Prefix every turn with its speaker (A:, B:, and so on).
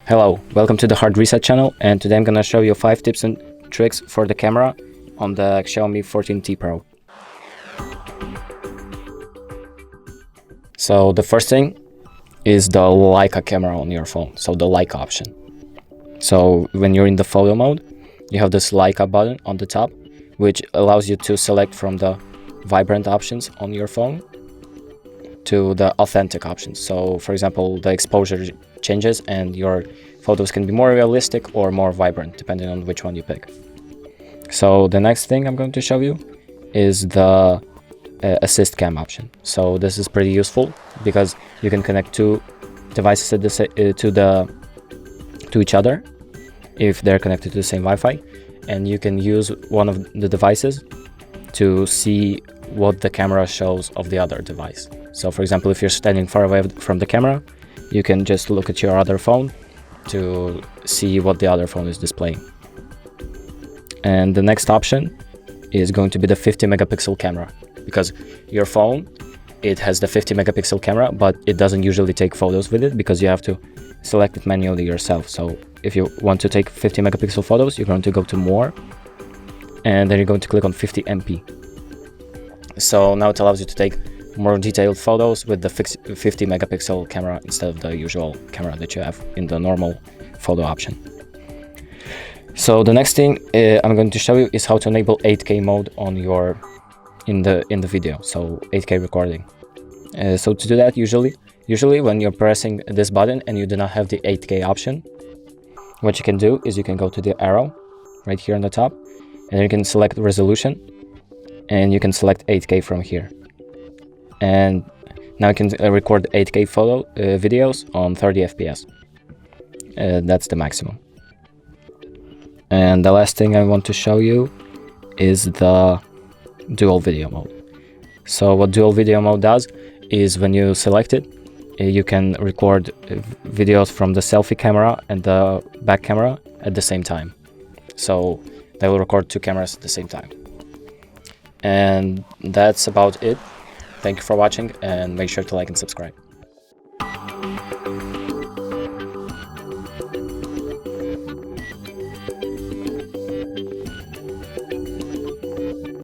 A: Hello, welcome to the Hard Reset channel, and today I'm gonna show you 5 tips and tricks for the camera on the XIAOMI 14T Pro. So the first thing is the Leica camera on your phone, so the Leica option. So when you're in the photo mode, you have this Leica button on the top, which allows you to select from the vibrant options on your phone to the authentic options. So for example, the exposure changes and your photos can be more realistic or more vibrant depending on which one you pick. So the next thing I'm going to show you is the assist cam option. So this is pretty useful because you can connect two devices to each other if they're connected to the same Wi-Fi, and you can use one of the devices to see what the camera shows of the other device. So for example, if you're standing far away from the camera, you can just look at your other phone to see what the other phone is displaying. And the next option is going to be the 50 megapixel camera, because your phone, it has the 50 megapixel camera, but it doesn't usually take photos with it because you have to select it manually yourself. So if you want to take 50 megapixel photos, you're going to go to more, and then you're going to click on 50 MP. So now it allows you to take more detailed photos with the 50 megapixel camera instead of the usual camera that you have in the normal photo option. So the next thing I'm going to show you is how to enable 8K mode on your in the video, so 8K recording. So to do that, usually when you're pressing this button and you do not have the 8K option, what you can do is you can go to the arrow right here on the top, and you can select resolution, and you can select 8K from here. And now you can record 8K photo videos on 30 FPS. That's the maximum. And the last thing I want to show you is the dual video mode. So what dual video mode does is when you select it, you can record videos from the selfie camera and the back camera at the same time. So they will record two cameras at the same time. And that's about it. Thank you for watching, and make sure to like and subscribe.